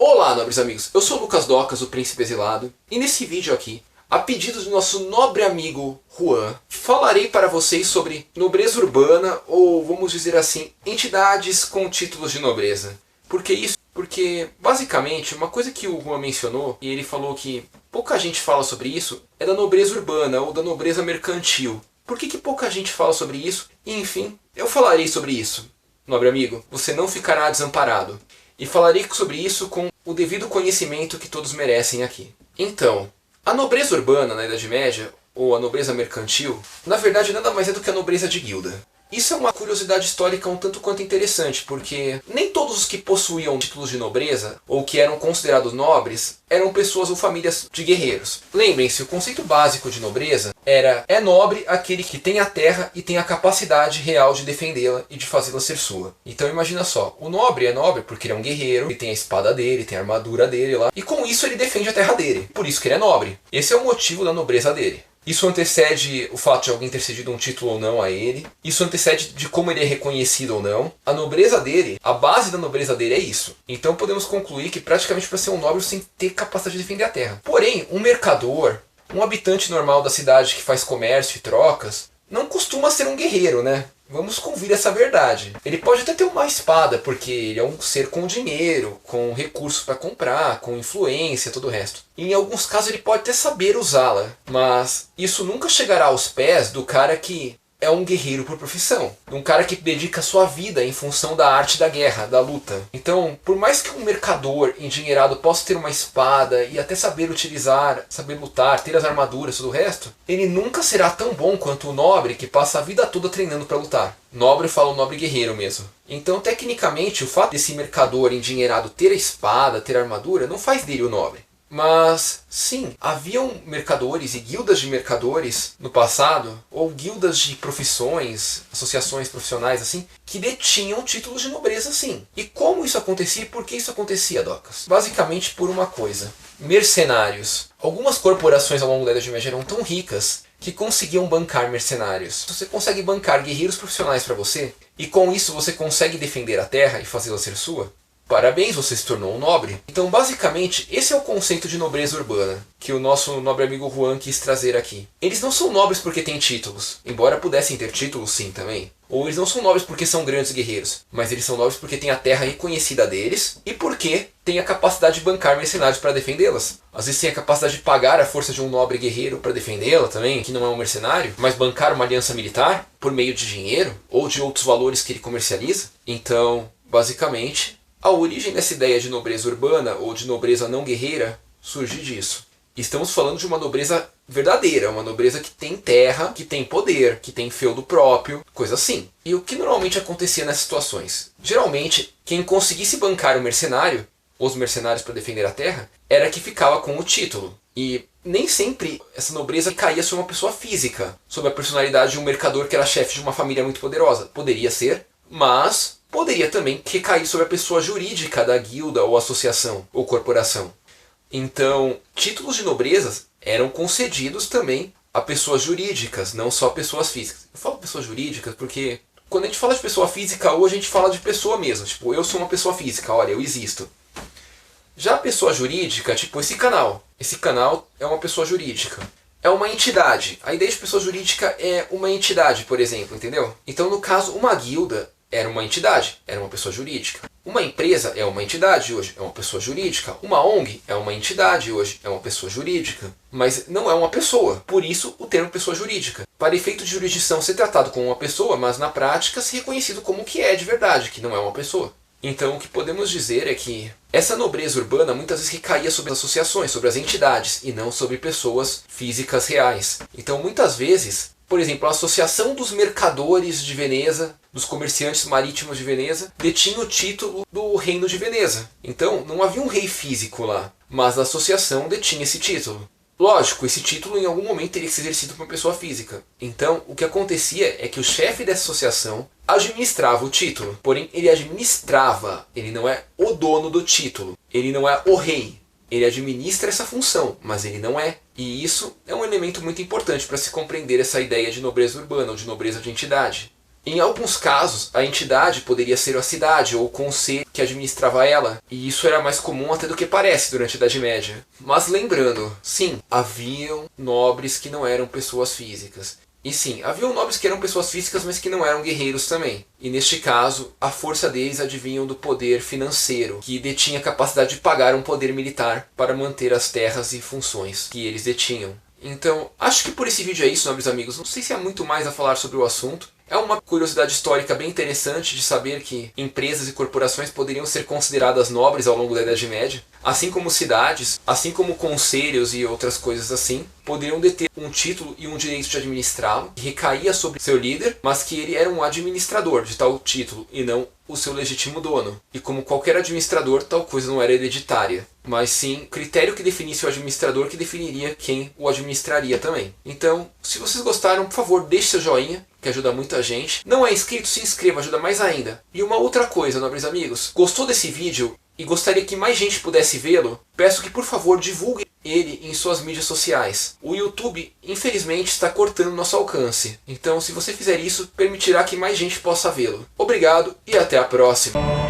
Olá, nobres amigos, eu sou o Lucas Docas, o Príncipe Exilado, e nesse vídeo aqui, a pedido do nosso nobre amigo Juan, falarei para vocês sobre nobreza urbana, ou vamos dizer assim, entidades com títulos de nobreza. Por que isso? Porque, basicamente, uma coisa que o Juan mencionou, e ele falou que pouca gente fala sobre isso, é da nobreza urbana ou da nobreza mercantil. Por que pouca gente fala sobre isso? E, enfim, eu falarei sobre isso. Nobre amigo, você não ficará desamparado. E falarei sobre isso com o devido conhecimento que todos merecem aqui. Então, a nobreza urbana na Idade Média, ou a nobreza mercantil, na verdade nada mais é do que a nobreza de guilda. Isso é uma curiosidade histórica um tanto quanto interessante, porque nem todos os que possuíam títulos de nobreza, ou que eram considerados nobres, eram pessoas ou famílias de guerreiros. Lembrem-se, o conceito básico de nobreza é nobre aquele que tem a terra e tem a capacidade real de defendê-la e de fazê-la ser sua. Então imagina só, o nobre é nobre porque ele é um guerreiro, ele tem a espada dele, tem a armadura dele lá, e com isso ele defende a terra dele, por isso que ele é nobre. Esse é o motivo da nobreza dele. Isso antecede o fato de alguém ter cedido um título ou não a ele. Isso antecede de como ele é reconhecido ou não. A nobreza dele, a base da nobreza dele é isso. Então podemos concluir que praticamente para ser um nobre você tem que ter capacidade de defender a terra. Porém, um mercador, um habitante normal da cidade que faz comércio e trocas, não costuma ser um guerreiro, né? Vamos convir essa verdade. Ele pode até ter uma espada, porque ele é um ser com dinheiro, com recursos para comprar, com influência e todo o resto. E em alguns casos ele pode até saber usá-la, mas isso nunca chegará aos pés do cara que é um guerreiro por profissão. Um cara que dedica sua vida em função da arte da guerra, da luta. Então, por mais que um mercador endinheirado possa ter uma espada e até saber utilizar, saber lutar, ter as armaduras e tudo o resto, ele nunca será tão bom quanto o nobre que passa a vida toda treinando para lutar. Nobre fala o nobre guerreiro mesmo. Então, tecnicamente, o fato desse mercador endinheirado ter a espada, ter a armadura, não faz dele o nobre. Mas, sim, haviam mercadores e guildas de mercadores no passado, ou guildas de profissões, associações profissionais assim, que detinham títulos de nobreza sim. E como isso acontecia e por que isso acontecia, Docas? Basicamente por uma coisa: mercenários. Algumas corporações ao longo da Idade Média eram tão ricas que conseguiam bancar mercenários. Você consegue bancar guerreiros profissionais para você, e com isso você consegue defender a terra e fazê-la ser sua? Parabéns, você se tornou um nobre. Então, basicamente, esse é o conceito de nobreza urbana que o nosso nobre amigo Juan quis trazer aqui. Eles não são nobres porque têm títulos, embora pudessem ter títulos sim também. Ou eles não são nobres porque são grandes guerreiros, mas eles são nobres porque têm a terra reconhecida deles e porque têm a capacidade de bancar mercenários para defendê-las. Às vezes têm a capacidade de pagar a força de um nobre guerreiro para defendê-la também, que não é um mercenário, mas bancar uma aliança militar por meio de dinheiro ou de outros valores que ele comercializa. Então, basicamente, a origem dessa ideia de nobreza urbana ou de nobreza não guerreira surge disso. Estamos falando de uma nobreza verdadeira, uma nobreza que tem terra, que tem poder, que tem feudo próprio, coisa assim. E o que normalmente acontecia nessas situações? Geralmente, quem conseguisse bancar o mercenário, os mercenários para defender a terra, era que ficava com o título. E nem sempre essa nobreza caía sobre uma pessoa física, sob a personalidade de um mercador que era chefe de uma família muito poderosa. Poderia ser, mas poderia também recair sobre a pessoa jurídica da guilda ou associação ou corporação. Então, títulos de nobreza eram concedidos também a pessoas jurídicas, não só pessoas físicas. Eu falo pessoas jurídicas porque quando a gente fala de pessoa física hoje a gente fala de pessoa mesmo. Tipo, eu sou uma pessoa física, olha, eu existo. Já a pessoa jurídica, tipo esse canal. Esse canal é uma pessoa jurídica. É uma entidade. A ideia de pessoa jurídica é uma entidade, por exemplo, entendeu? Então, no caso, uma guilda era uma entidade, era uma pessoa jurídica. Uma empresa é uma entidade hoje, é uma pessoa jurídica. Uma ONG é uma entidade hoje, é uma pessoa jurídica. Mas não é uma pessoa, por isso o termo pessoa jurídica. Para efeito de jurisdição ser tratado como uma pessoa, mas na prática ser reconhecido como o que é de verdade, que não é uma pessoa. Então o que podemos dizer é que essa nobreza urbana muitas vezes recaía sobre as associações, sobre as entidades, e não sobre pessoas físicas reais. Então muitas vezes, por exemplo, a Associação dos Mercadores de Veneza, dos Comerciantes Marítimos de Veneza, detinha o título do Reino de Veneza. Então, não havia um rei físico lá, mas a associação detinha esse título. Lógico, esse título em algum momento teria que ser exercido por uma pessoa física. Então, o que acontecia é que o chefe dessa associação administrava o título. Porém, ele administrava, ele não é o dono do título, ele não é o rei. Ele administra essa função, mas ele não é. E isso é um elemento muito importante para se compreender essa ideia de nobreza urbana ou de nobreza de entidade. Em alguns casos, a entidade poderia ser a cidade ou o conselho que administrava ela, e isso era mais comum até do que parece durante a Idade Média. Mas lembrando, sim, haviam nobres que não eram pessoas físicas. E sim, haviam nobres que eram pessoas físicas, mas que não eram guerreiros também. E neste caso, a força deles advinham do poder financeiro, que detinha a capacidade de pagar um poder militar para manter as terras e funções que eles detinham. Então, acho que por esse vídeo é isso, nobres amigos. Não sei se há muito mais a falar sobre o assunto. É uma curiosidade histórica bem interessante de saber que empresas e corporações poderiam ser consideradas nobres ao longo da Idade Média, assim como cidades, assim como conselhos e outras coisas assim, poderiam deter um título e um direito de administrá-lo, que recaía sobre seu líder, mas que ele era um administrador de tal título e não o seu legítimo dono. E como qualquer administrador, tal coisa não era hereditária, mas sim o critério que definisse o administrador que definiria quem o administraria também. Então, se vocês gostaram, por favor, deixe seu joinha, que ajuda muita gente. Não é inscrito? Se inscreva, ajuda mais ainda. E uma outra coisa, nobres amigos, gostou desse vídeo e gostaria que mais gente pudesse vê-lo? Peço que por favor divulgue ele em suas mídias sociais. O YouTube, infelizmente, está cortando nosso alcance. Então, se você fizer isso, permitirá que mais gente possa vê-lo. Obrigado e até a próxima!